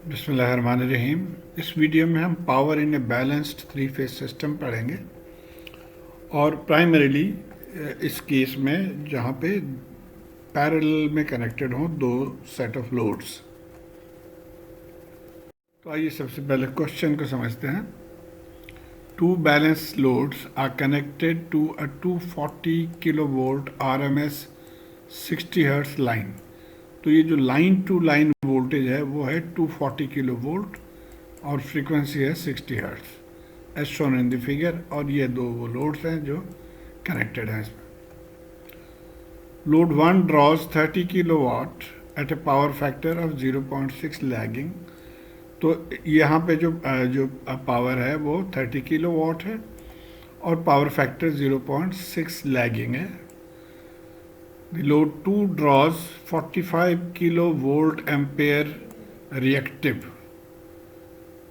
बिस्मिल्लाहिर्रहमानिर्रहीम। इस वीडियो में हम power in a balanced three phase system पढ़ेंगे और प्राइमरीली इस केस में जहाँ पे पैरेलल में कनेक्टेड हों दो सेट ऑफ लोड्स। तो आइए सबसे पहले क्वेश्चन को समझते हैं। Two balance loads are connected to a 240 kilovolt RMS 60 hertz line. तो ये जो लाइन टू लाइन वोल्टेज है वो है 240 किलो वोल्ट और फ्रीक्वेंसी है 60 hertz as shown in the figure. और ये दो वो लोड्स हैं जो कनेक्टेड हैं इसमें। Load 1 draws 30 kilowatt at a power factor of 0.6 lagging. तो यहाँ पे जो पावर है वो 30 किलो वाट है और पावर फैक्टर 0.6 लैगिंग है। The load 2 draws 45 kilovolt ampere reactive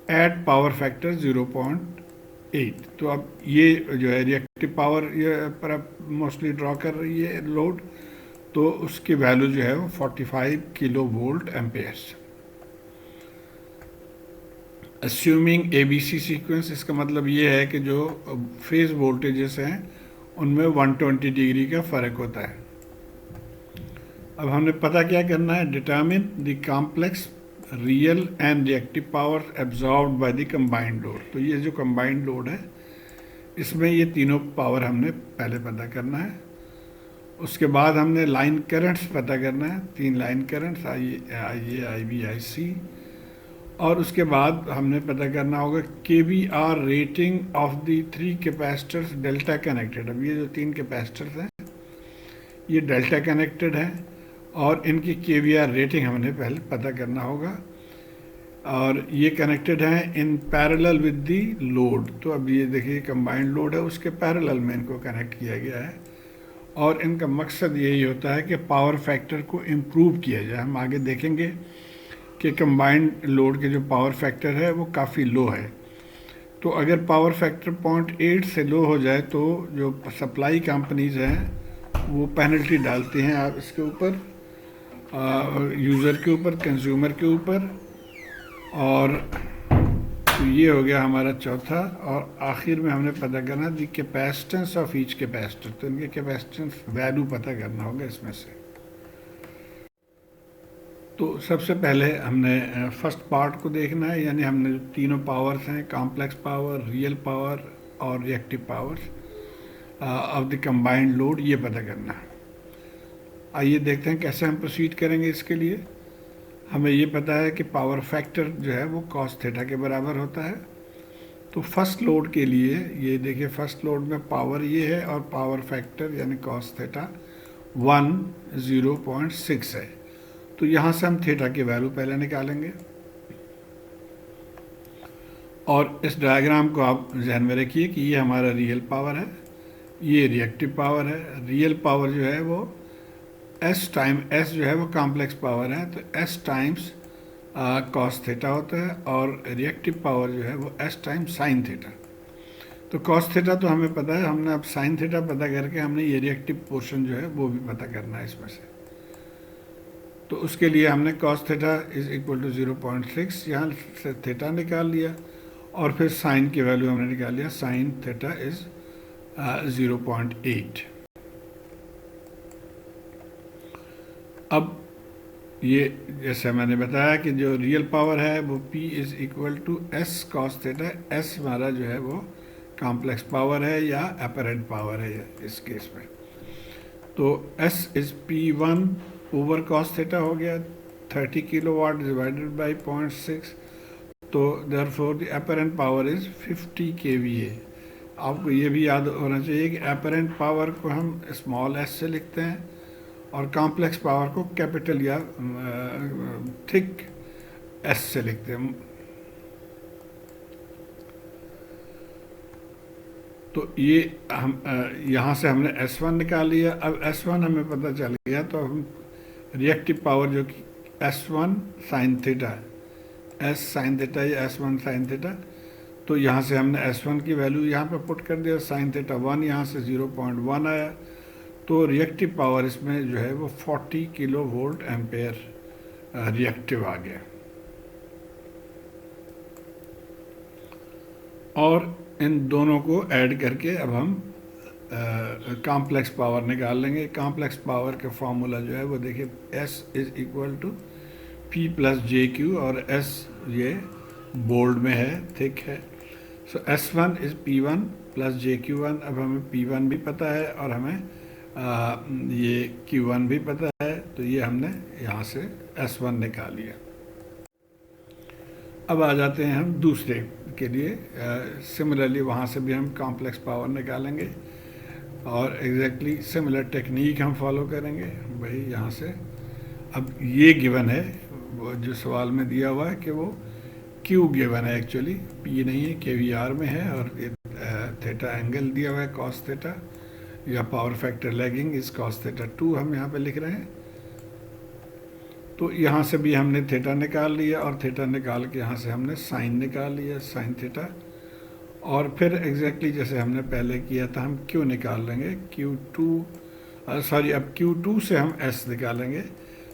at power factor 0.8। तो अब ये जो है रिएक्टिव पावर ये पर मोस्टली ड्रॉ कर रही है लोड, तो उसकी वैल्यू जो है वो 45 kilo volt Ampere's. Assuming ABC sequence, इसका मतलब ये है कि जो फेज वोल्टेजेस हैं उनमें 120 डिग्री का फ़र्क होता है। अब हमने पता क्या करना है, determine the complex real and reactive power absorbed by the combined load. तो ये जो कंबाइंड लोड है इसमें ये तीनों पावर हमने पहले पता करना है। उसके बाद हमने लाइन करंट्स पता करना है, 3 line currents IA IB IC। और उसके बाद हमने पता करना होगा KVR rating of the 3 capacitors delta connected. अब ये जो 3 कैपेसिटर्स हैं ये डेल्टा कनेक्टेड हैं और इनकी KVR रेटिंग हमने पहले पता करना होगा। और ये कनेक्टेड हैं in parallel with the load. तो अब ये देखिए कंबाइंड लोड है, उसके पैरेलल में इनको कनेक्ट किया गया है और इनका मकसद यही होता है कि पावर फैक्टर को इम्प्रूव किया जाए। हम आगे देखेंगे कि कंबाइंड लोड के जो पावर फैक्टर है वो काफ़ी लो है। तो अगर पावर फैक्टर 0.8 से लो हो जाए तो जो सप्लाई कंपनीज हैं वो पेनल्टी डालती हैं आप इसके ऊपर, यूज़र के ऊपर, कंज्यूमर के ऊपर। और तो ये हो गया हमारा चौथा। और आखिर में हमने पता करना दी कैपेसिटेंस ऑफ ईच कैपेसिटर। तो इनके कैपेसिटेंस वैल्यू पता करना होगा इसमें से। तो सबसे पहले हमने फर्स्ट पार्ट को देखना है, यानी हमने जो तीनों पावर्स हैं, कॉम्प्लेक्स पावर, रियल पावर और reactive powers of the combined load, ये पता करना है। आइए देखते हैं कैसे हम प्रोसीड करेंगे। इसके लिए हमें ये पता है कि पावर फैक्टर जो है वो cos थीटा के बराबर होता है। तो फर्स्ट लोड के लिए ये देखिए, फर्स्ट लोड में पावर ये है और पावर फैक्टर यानी cos थीटा 1 0.6 है। तो यहाँ से हम थीटा की वैल्यू पहले निकालेंगे और इस डायग्राम को आप जहन में रखिए कि ये हमारा रियल पावर है, ये रिएक्टिव पावर है। रियल पावर जो है वो S टाइम, S जो है वो कॉम्प्लेक्स पावर है तो S टाइम्स cos थीटा होता है और रिएक्टिव पावर जो है वो S टाइम्स साइन थीटा। तो cos थीटा तो हमें पता है, हमने अब साइन थीटा पता करके हमने ये रिएक्टिव पोर्शन जो है वो भी पता करना है इसमें से। तो उसके लिए हमने cos theta is equal to 0.6 यहाँ से थीटा निकाल लिया और फिर साइन की वैल्यू हमने निकाल लिया, साइन थीटा इज 0.8। अब ये जैसे मैंने बताया कि जो रियल पावर है वो P is equal to S cos theta. S हमारा जो है वो कॉम्प्लेक्स पावर है या अपरेंट पावर है इस केस में। तो S is P1 over cos theta हो गया, 30 किलो वाट डिवाइडेड बाई 0.6। तो therefore the apparent power is 50 kVA। आपको ये भी याद होना चाहिए कि अपरेंट पावर को हम स्मॉल s से लिखते हैं और कॉम्प्लेक्स पावर को कैपिटल या थिक S से लिखते हैं। तो ये हम यहाँ से हमने S1 निकाल लिया। अब S1 हमें पता चल गया तो हम रिएक्टिव पावर जो कि S1 sine theta, S sine theta या S1 साइन थीटा, तो यहाँ से हमने S1 की वैल्यू यहाँ पे पुट कर दिया, साइन थीटा 1, यहाँ से 0.1 आया। तो रिएक्टिव पावर इसमें जो है वो 40 किलो वोल्ट एम्पेयर रिएक्टिव आ गया। और इन दोनों को ऐड करके अब हम कॉम्प्लेक्स पावर निकाल लेंगे। कॉम्प्लेक्स पावर का फॉर्मूला जो है वो देखिए, S is equal to P plus J Q, और S ये बोल्ड में है, थिक है। So S1 is P1 plus JQ1। अब हमें P1 भी पता है और हमें ये Q1 भी पता है, तो ये हमने यहाँ से S1 निकाल लिया। अब आ जाते हैं हम दूसरे के लिए। सिमिलरली वहाँ से भी हम कॉम्प्लेक्स पावर निकालेंगे और एग्जैक्टली सिमिलर टेक्निक हम फॉलो करेंगे भाई यहाँ से। अब ये गिवन है, वो जो सवाल में दिया हुआ है कि वो Q गिवन है, एक्चुअली P नहीं है, KVR में है, और ये थीटा एंगल दिया हुआ है कॉस थीटा, या power factor lagging is cos theta 2 हम यहाँ पे लिख रहे हैं। तो यहाँ से भी हमने थीटा निकाल लिया, और थीटा निकाल के यहाँ से हमने साइन निकाल लिया, साइन थीटा। और फिर एग्जैक्टली जैसे हमने पहले किया था हम Q निकाल लेंगे, अब Q2 से हम S निकालेंगे।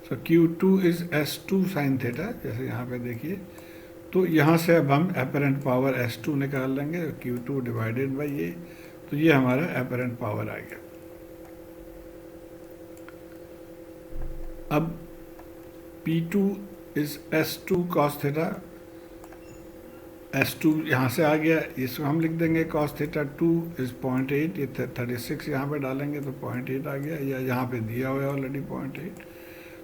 सो Q2 is S2 sine theta, जैसे यहाँ पे देखिए। तो यहाँ से अब हम एपरेंट पावर S2 निकाल लेंगे, Q2 डिवाइडेड बाई ये, तो ये हमारा एपरेंट पावर आ गया। अब P2 is S2 cos theta, S2 यहाँ से आ गया, इसको हम लिख देंगे cos थीटा 2 इज 0.8, ये 36 यहाँ पे डालेंगे तो 0.8 आ गया, या यहाँ पे दिया हुआ है ऑलरेडी 0.8,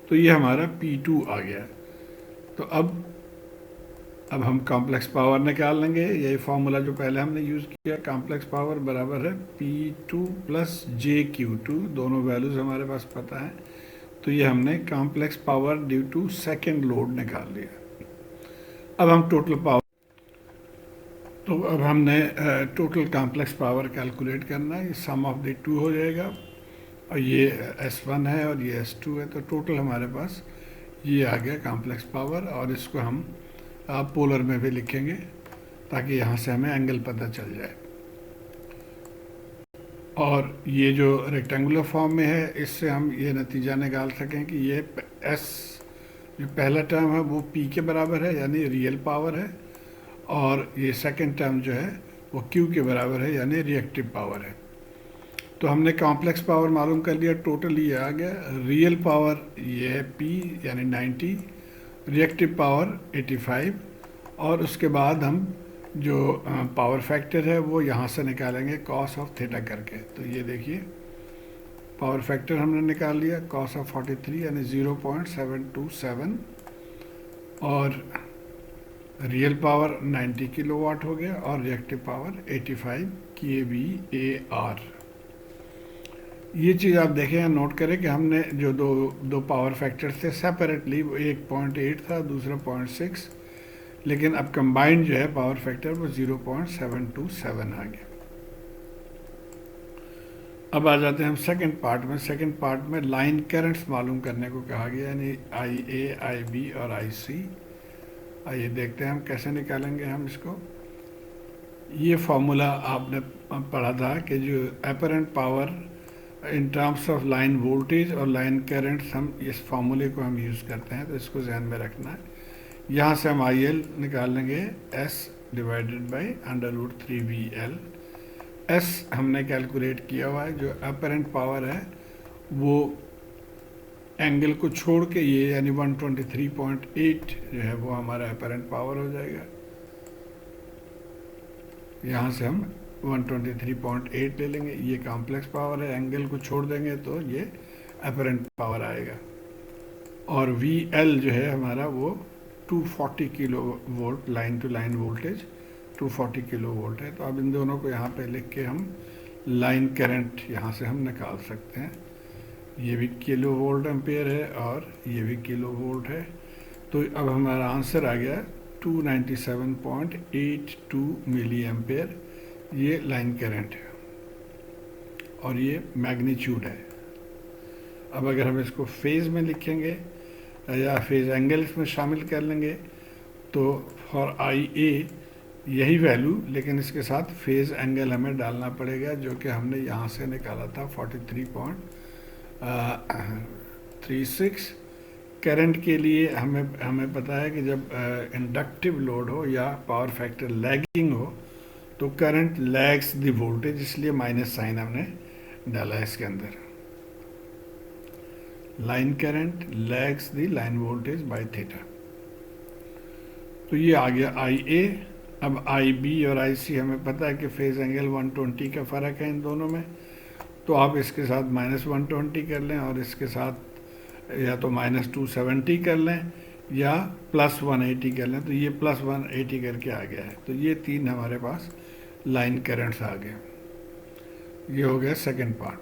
तो ये हमारा P2 आ गया। तो अब हम कॉम्प्लेक्स पावर निकाल लेंगे, यही फॉर्मूला जो पहले हमने यूज़ किया। कॉम्प्लेक्स पावर बराबर है P2 प्लस JQ2, दोनों वैल्यूज़ हमारे पास पता है, तो ये हमने complex power due to second load निकाल लिया। अब हम टोटल पावर, तो अब हमने टोटल कॉम्प्लेक्स पावर कैलकुलेट करना है, ये सम ऑफ द टू हो जाएगा, और ये S1 है और ये S2 है, तो टोटल हमारे पास ये आ गया कॉम्प्लेक्स पावर। और इसको हम पोलर में भी लिखेंगे ताकि यहाँ से हमें एंगल पता चल जाए। और ये जो रेक्टेंगुलर फॉर्म में है, इससे हम ये नतीजा निकाल सकें कि ये S जो पहला टर्म है वो P के बराबर है, यानी रियल पावर है, और ये सेकंड टर्म जो है वो Q के बराबर है, यानी रिएक्टिव पावर है। तो हमने कॉम्प्लेक्स पावर मालूम कर लिया, टोटल ये आ गया। रियल पावर ये है P यानी 90, रिएक्टिव पावर 85, और उसके बाद हम जो पावर फैक्टर है वो यहाँ से निकालेंगे कॉस ऑफ थीटा करके। तो ये देखिए पावर फैक्टर हमने निकाल लिया, कॉस ऑफ 43 यानी 0.727, और रियल पावर 90 किलोवाट हो गया, और रिएक्टिव पावर 85 kVAR। ये चीज़ आप देखें, नोट करें कि हमने जो दो पावर फैक्टर थे सेपरेटली, वो एक 0.8 था, दूसरा 0.6, लेकिन अब कंबाइंड जो है पावर फैक्टर वो 0.727 आ गया। अब आ जाते हैं हम सेकंड पार्ट में। सेकंड पार्ट में लाइन करंट्स मालूम करने को कहा गया, यानी IA, IB और IC। आइए देखते हैं हम कैसे निकालेंगे हम इसको। ये फॉर्मूला आपने पढ़ा था कि जो apparent power in terms of line voltage और लाइन करंट्स, हम इस फार्मूले को हम यूज़ करते हैं, तो इसको ध्यान में रखना है। यहाँ से हम IL निकाल लेंगे S divided by √3VL। S हमने कैलकुलेट किया हुआ है, जो अपरेंट पावर है वो एंगल को छोड़ के ये यानी 123.8 जो है वो हमारा अपरेंट पावर हो जाएगा। यहाँ से हम 123.8 ले लेंगे, ये कॉम्प्लेक्स पावर है, एंगल को छोड़ देंगे तो ये अपरेंट पावर आएगा। और VL जो है हमारा वो 240 kilovolt, line to line voltage 240 kilovolt है। तो अब इन दोनों को यहाँ पे लिख के हम लाइन करंट यहाँ से हम निकाल सकते हैं। ये भी किलो वोल्ट एम्पेयर है और ये भी किलो वोल्ट है। तो अब हमारा आंसर आ गया 297.82 मिली एम्पेयर, ये लाइन करंट है और ये मैग्नीट्यूड है। अब अगर हम इसको फेज़ में लिखेंगे या फेज़ एंगल्स में शामिल कर लेंगे तो फॉर IA यही वैल्यू, लेकिन इसके साथ फेज़ एंगल हमें डालना पड़ेगा, जो कि हमने यहाँ से निकाला था 43.36। करंट के लिए हमें पता है कि जब इंडक्टिव लोड हो या पावर फैक्टर लैगिंग हो तो करंट लैग्स द वोल्टेज, इसलिए माइनस साइन हमने डाला है इसके अंदर। Line current lags the line voltage by theta. तो ये आ गया आई ए। अब आई बी और आई सी हमें पता है कि फेज एंगल 120 का फ़र्क है इन दोनों में, तो आप इसके साथ -120 कर लें और इसके साथ या तो -270 कर लें या +180 कर लें। तो ये +180 करके आ गया है। तो ये तीन हमारे पास लाइन करंट्स आ गए। ये हो गया सेकंड पार्ट।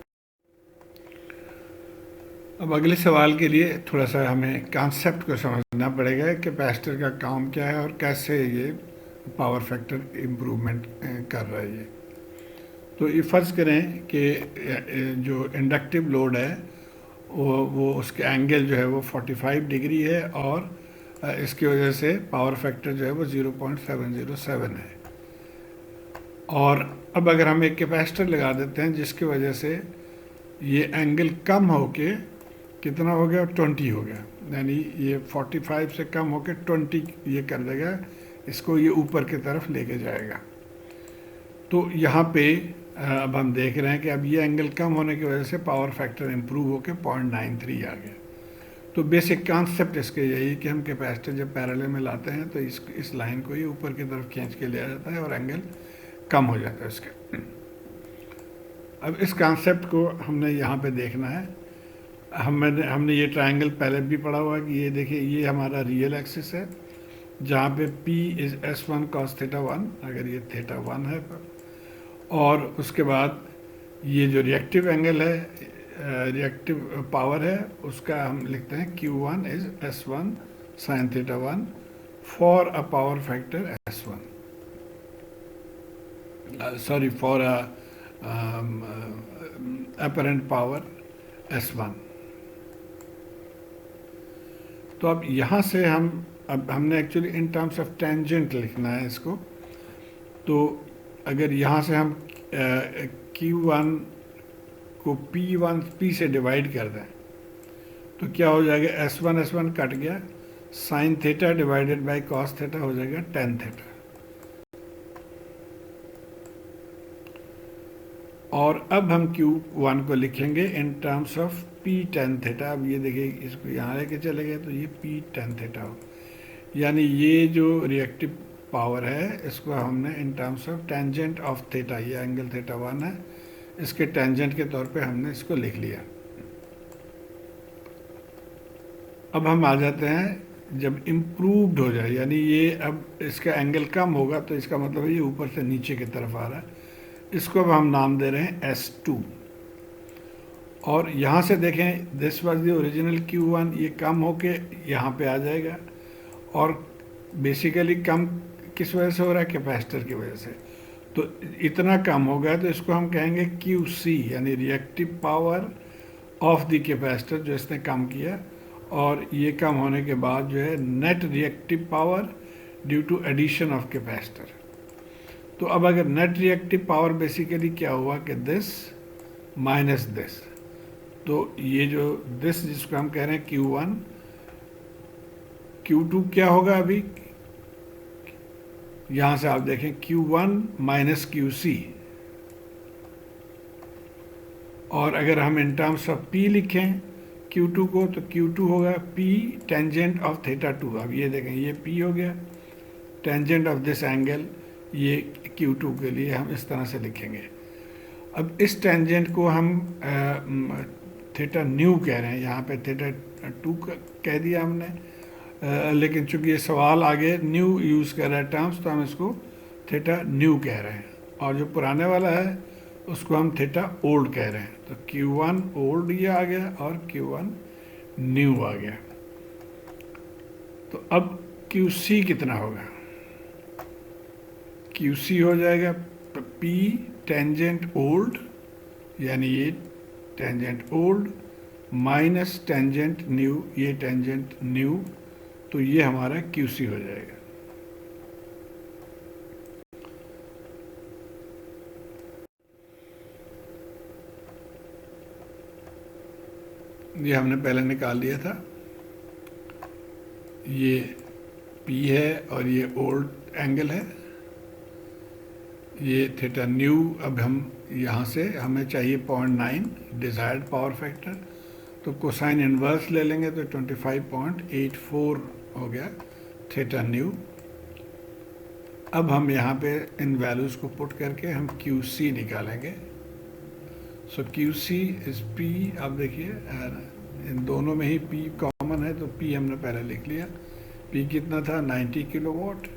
अब अगले सवाल के लिए थोड़ा सा हमें कॉन्सेप्ट को समझना पड़ेगा, कैपेसिटर का काम क्या है और कैसे ये पावर फैक्टर इम्प्रूवमेंट कर रहा है ये। तो ये फ़र्ज़ करें कि जो इंडक्टिव लोड है वो उसके एंगल जो है वो 45 डिग्री है और इसकी वजह से पावर फैक्टर जो है वो 0.707 है। और अब अगर हम एक कैपेसिटर लगा देते हैं जिसकी वजह से ये एंगल कम होके कितना हो गया, 20 हो गया, यानी ये 45 से कम होके 20 ये कर देगा, इसको ये ऊपर की तरफ लेके जाएगा। तो यहाँ पे अब हम देख रहे हैं कि अब ये एंगल कम होने की वजह से पावर फैक्टर इम्प्रूव होकर 0.93 आ गया। तो बेसिक कॉन्सेप्ट इसके यही कि हम कैपेसिटर जब पैरेलल में लाते हैं तो इस लाइन को ये ऊपर की तरफ खींच के ले जाता है और एंगल कम हो जाता है इसके। अब इस कॉन्सेप्ट को हमने यहाँ पे देखना है। हमने ये ट्रायंगल पहले भी पढ़ा हुआ है कि ये देखिए ये हमारा रियल एक्सिस है जहाँ पे P इज़ S1 cos θ1, अगर ये θ1 है, और उसके बाद ये जो रिएक्टिव एंगल है, रिएक्टिव पावर है, उसका हम लिखते हैं Q1 is S1 sin θ1 for a power factor S1, sorry for a apparent power S1। तो अब यहाँ से अब हमने actually in terms of tangent लिखना है इसको। तो अगर यहाँ से हम Q1 को P से डिवाइड कर दें तो क्या हो जाएगा, S1 कट गया, sine theta divided by cos theta हो जाएगा टेन थीटा। और अब हम Q1 को लिखेंगे इन terms of P tan theta. अब ये देखिए इसको यहाँ लेके चले गए तो ये P टेन थीटा हो, यानी ये जो रिएक्टिव पावर है इसको हमने इन terms of tangent of theta, ये एंगल θ1 है, इसके टेंजेंट के तौर पे हमने इसको लिख लिया। अब हम आ जाते हैं जब इम्प्रूव्ड हो जाए, यानी ये अब इसका एंगल कम होगा तो इसका मतलब है ये ऊपर से नीचे की तरफ आ रहा है, इसको अब हम नाम दे रहे हैं S2। और यहाँ से देखें this was the original Q1, ये कम होके यहाँ पे आ जाएगा और बेसिकली कम किस वजह से हो रहा है, कैपेसिटर की वजह से। तो इतना कम हो गया तो इसको हम कहेंगे QC, यानी reactive power of the capacitor जो इसने कम किया। और ये कम होने के बाद जो है net reactive power due to addition of capacitor. तो अब अगर नेट रिएक्टिव पावर बेसिकली क्या हुआ कि दिस माइनस दिस, तो ये जो दिस जिसको हम कह रहे हैं Q1, Q2 क्या होगा, अभी यहाँ से आप देखें Q1 माइनस QC। और अगर हम इन टर्म्स ऑफ P लिखें Q2 को तो Q2 होगा P टेंजेंट ऑफ θ2। अब ये देखें ये P हो गया, टेंजेंट ऑफ दिस एंगल, ये Q2 के लिए हम इस तरह से लिखेंगे। अब इस टेंजेंट को हम थीटा न्यू कह रहे हैं, यहाँ पे θ2 कह दिया हमने, लेकिन चूंकि ये सवाल आगे न्यू यूज़ कर रहा है टर्म्स, तो हम इसको थीटा न्यू कह रहे हैं। और जो पुराने वाला है उसको हम थीटा ओल्ड कह रहे हैं। तो Q1 ओल्ड ये आ गया और Q1 न्यू आ गया। तो अब QC कितना होगा, QC हो जाएगा P टेंजेंट ओल्ड, यानी ये tangent old minus tangent new, ये टेंजेंट न्यू, तो ये हमारा QC हो जाएगा। ये हमने पहले निकाल लिया था, ये P है और ये ओल्ड एंगल है, ये थीटा न्यू, अब हम यहाँ से हमें चाहिए 0.9 डिज़ायर्ड पावर फैक्टर, तो कोसाइन इन्वर्स ले लेंगे तो 25.84 हो गया थीटा न्यू। अब हम यहाँ पे इन वैल्यूज़ को पुट करके हम क्यू सी निकालेंगे। सो क्यू सी इज़ पी, अब देखिए इन दोनों में ही पी कॉमन है तो पी हमने पहले लिख लिया। पी कितना था 90 kilowatt.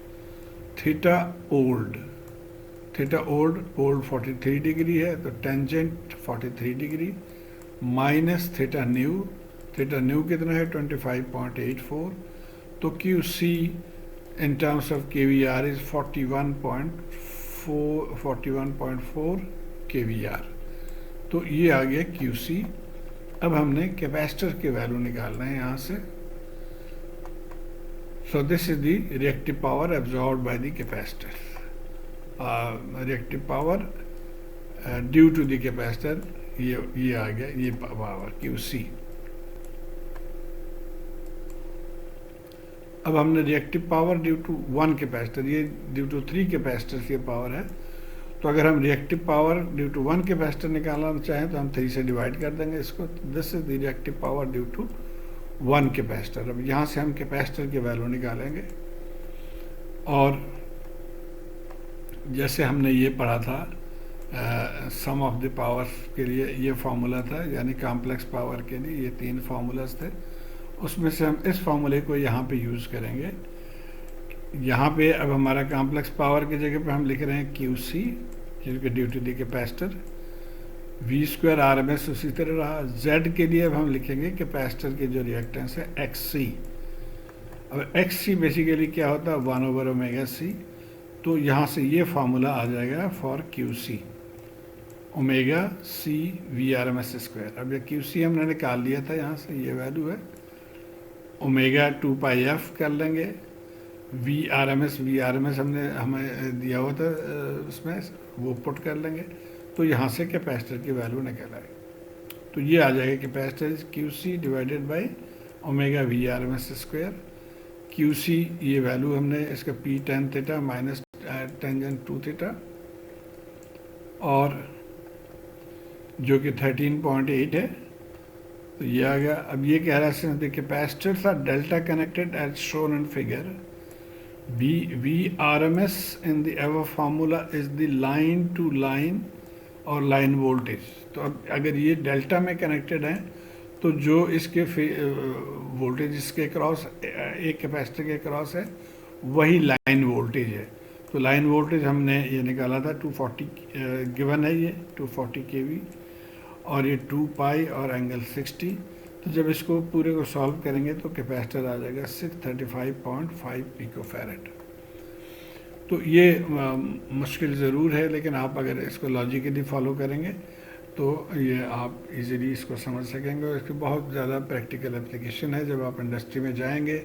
Theta old, theta old 43 degree है तो tangent 43 degree minus theta new कितना है 25.84, तो Q C in terms of kVAR is 41.4 kVAR। तो ये आ गया QC। अब हमने कैपेसिटर के वैल्यू निकालना है यहाँ से। So this is the reactive power absorbed by the capacitor, reactive power due to the capacitor, ये आ गया ये पावर QC। अब हमने reactive power due to 1 capacitor, ये ड्यू टू 3 कैपेसिटर्स ये पावर है, तो अगर हम reactive power due to 1 capacitor निकालना चाहें तो हम 3 से डिवाइड कर देंगे इसको। This is the reactive power due to 1 capacitor. अब यहाँ से हम कैपेसिटर की वैल्यू निकालेंगे, और जैसे हमने ये पढ़ा था सम ऑफ द पावर्स के लिए ये फार्मूला था, यानी कॉम्प्लेक्स पावर के लिए ये 3 फार्मूलाज थे, उसमें से हम इस फार्मूले को यहाँ पे यूज़ करेंगे। यहाँ पे अब हमारा कॉम्प्लेक्स पावर की जगह पे हम लिख रहे हैं क्यू सी, क्योंकि due to the capacitor. V square R M S उसी तरह रहा। जेड के लिए अब हम लिखेंगे कैपेसिटर के जो रिएक्टेंस है एक्स सी। अब एक्स सी बेसिकली क्या होता है 1/ओमेगा_c, तो यहाँ से ये फार्मूला आ जाएगा for Q C, ω/c Vrms²। अब ये क्यू सी हमने निकाल लिया था, यहाँ से ये वैल्यू है ω/2πf कर लेंगे। Vrms हमने हमें दिया हुआ था उसमें, वो पुट कर लेंगे, तो यहाँ से कैपेसिटर की वैल्यू निकल आएगी। तो ये आ जाएगा capacitor Q C divided by ω/Vrms²। Q C ये वैल्यू हमने इसका P tan theta minus tangent 2 theta, और जो कि 13.8 है, तो ये आ गया। अब ये कह रहा है the capacitors are delta connected as shown in figure. Vrms in the ever formula is the line to line or line voltage. तो अब अगर ये डेल्टा में कनेक्टेड है तो जो इसके वोल्टेज इसके क्रॉस एक कैपेसिटर के क्रॉस है वही लाइन वोल्टेज है। तो लाइन वोल्टेज हमने ये निकाला था 240 गिवन है, ये 240 kV, और ये 2 पाई और एंगल 60। तो जब इसको पूरे को सॉल्व करेंगे तो कैपेसिटर आ जाएगा 635.5 पिकोफैरेड। तो ये मुश्किल ज़रूर है, लेकिन आप अगर इसको लॉजिकली फॉलो करेंगे तो ये आप इजीली इसको समझ सकेंगे, और इसकी बहुत ज़्यादा प्रैक्टिकल एप्लीकेशन है। जब आप इंडस्ट्री में जाएंगे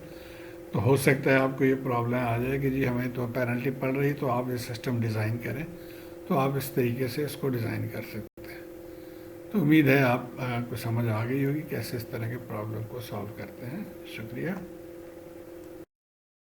तो हो सकता है आपको ये प्रॉब्लम आ जाए कि जी हमें तो पेनल्टी पड़ रही, तो आप ये सिस्टम डिज़ाइन करें, तो आप इस तरीके से इसको डिज़ाइन कर सकते हैं। तो उम्मीद है आपको समझ आ गई होगी कैसे इस तरह के प्रॉब्लम को सॉल्व करते हैं। शुक्रिया।